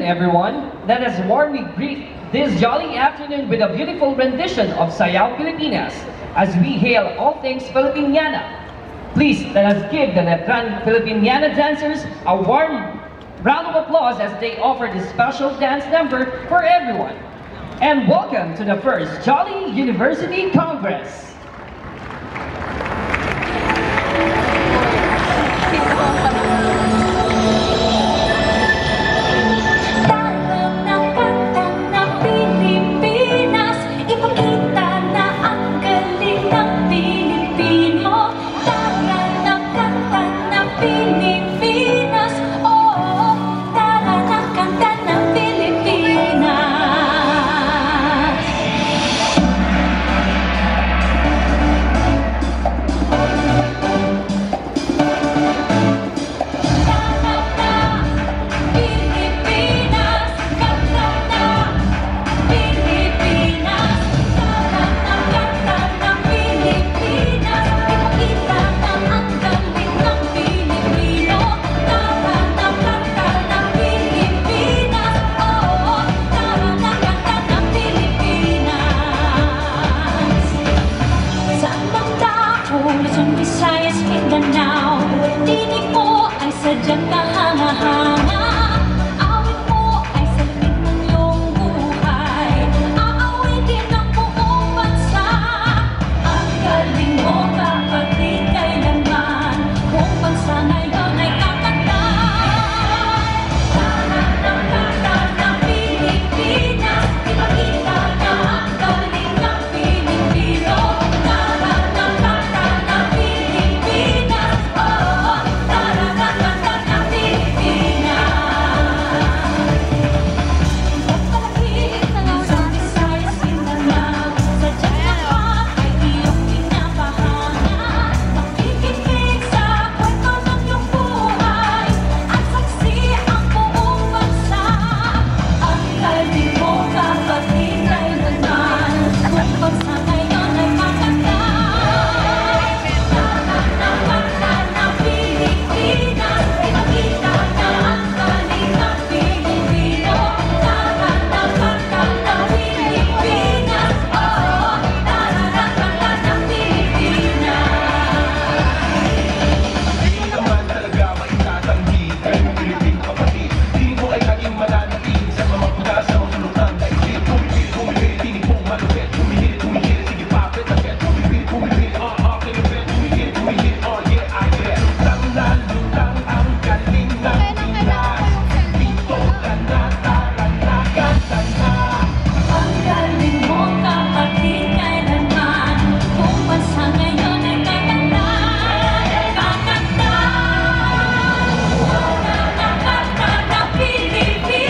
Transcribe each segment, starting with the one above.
afternoon, everyone. Let us warmly greet this jolly afternoon with a beautiful rendition of Sayaw Pilipinas as we hail all things Filipiniana. Please let us give the Letran Filipiniana dancers a warm round of applause as they offer this special dance number for everyone. And welcome to the first Jolly University Congress. Sadyang kahanga-hanga, awit mo ay salpit ng iyong buhay. Aawitin ang buong bansa. Ang galing mo kapag di kailanman, buong bansa ngayon ay kakantay. Taranang-kanta ng Pilipinas, ipakita na ang galing ng Pilipino. Taranang-kanta ng Pilipinas, oh, taranang-kanta. Pilipino.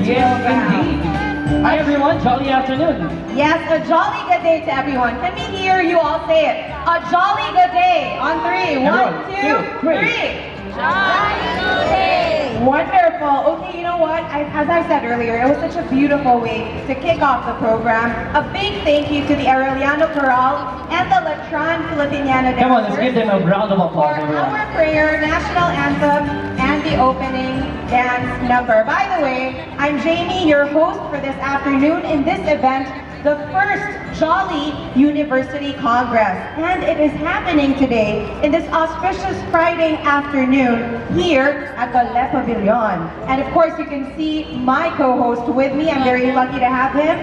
this Yes, program. indeed. Hi everyone, jolly afternoon. Yes, a jolly good day to everyone. Can we hear you all say it? A jolly good day. On three. One, Everyone, two, three. Jolly good day! Wonderful. Okay, you know what? As I said earlier, it was such a beautiful way to kick off the program. A big thank you to the Aureliano Chorale and the Latran Filipiniana Come on, let's dancers give them a round of for applause, everyone. our prayer, national anthem, and the opening dance number. By the way, I'm Jamie, your host for this afternoon in this event, the first Jolly University Congress. And it is happening today in this auspicious Friday afternoon here at the Le Pavilion. And of course, you can see my co-host with me. I'm very lucky to have him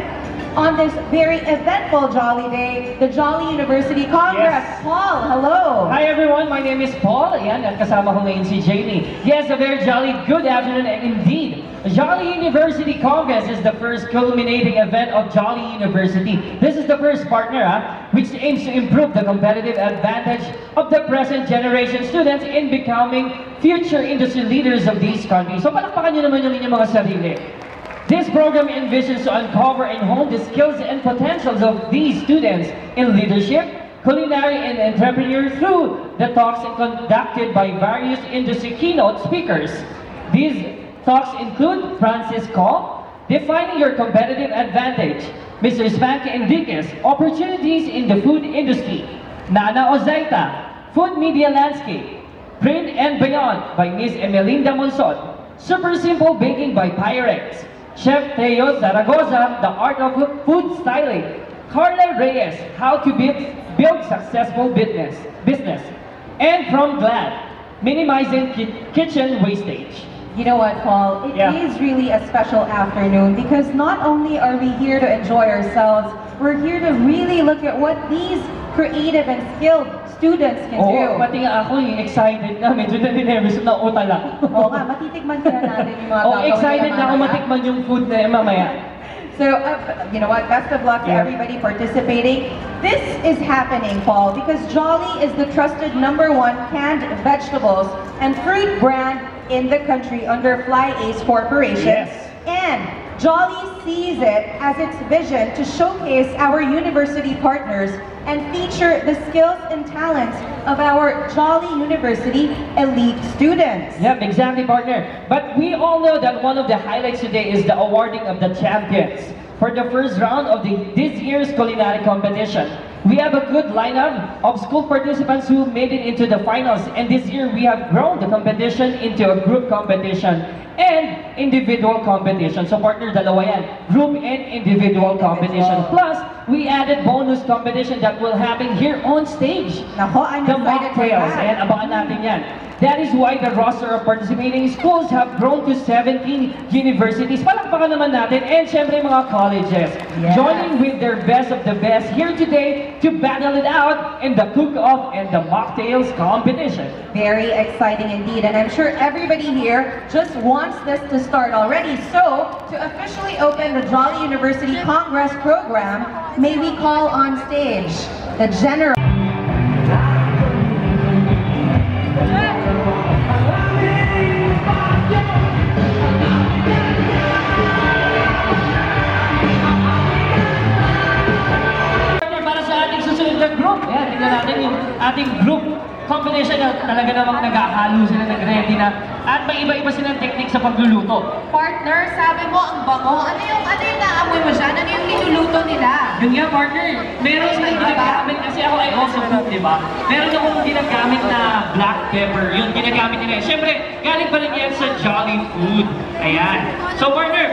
on this very eventful Jolly Day, the Jolly University Congress. Yes. Paul, hello. Hi everyone, my name is Paul. Ayan, at kasama ko ngayon si Jamie. Yes, a very jolly good afternoon and indeed. Jolly University Congress is the first culminating event of Jolly University. This is the first partner which aims to improve the competitive advantage of the present generation students in becoming future industry leaders of these countries. So palakpakan nyo naman yung inyong mga sarili. This program envisions to uncover and hone the skills and potentials of these students in leadership, culinary, and entrepreneur through the talks conducted by various industry keynote speakers. These talks include Francis Ko, Defining Your Competitive Advantage, Mr. Spanky Enriquez, Opportunities in the Food Industry, Nana Ozaita, Food Media Landscape, Print and Beyond by Ms. Emelinda Monson, Super Simple Baking by Pyrex, Chef Teo Zaragoza, The Art of Food Styling, Carla Reyes, How to Build Successful Business, and from GLAD, Minimizing Kitchen Wastage. You know what, Paul? It is really a special afternoon because not only are we here to enjoy ourselves, we're here to really look at what these creative and skilled students can do. Oo, pati nga ako excited na, medyo naninervous na utala. Oo nga, matitikman kaya natin yung mga gagawin excited nila na ako mamaya. matikman yung food na mamaya. So, you know what, best of luck to everybody participating. This is happening, Paul, because Jolly is the trusted #1 canned vegetables and fruit brand in the country under Fly Ace Corporation. Yes. And Jolly sees it as its vision to showcase our university partners and feature the skills and talents of our Jolly University elite students. Yep, exactly, partner. But we all know that one of the highlights today is the awarding of the champions for the first round of this year's culinary competition. We have a good lineup of school participants who made it into the finals, and this year we have grown the competition into a group competition and individual competition. So partner, dalawa yan, group and individual competition. Plus, we added bonus competition that will happen here on stage. Nako, I'm The excited for mocktails, that. and abangan natin yan. That is why the roster of participating schools have grown to 17 universities. Palakpakan naman natin, and syempre mga colleges. Yes. Joining with their best of the best here today to battle it out in the cook-off and the mocktails competition. Very exciting indeed, and I'm sure everybody here just wants this to start already. So, to officially open the Jolly University Congress program, may we call on stage the General. Para sa ating susunod na group, ayan, tingnan natin yung ating group combination na talaga namang nag-ahalo sila, nag-ready na, at may iba-iba silang technique sa pagluluto. Partner, sabi mo ang bango. Ano yung naamoy mo dyan? Ano yung niluluto nila? Yun nga, partner, meron na ginagamit, kasi ako ay also cook, di ba? Meron akong ginagamit na black pepper, yun, ginagamit nila. Siyempre, galing pa rin yan sa Jolly Food. Ayan. So, partner,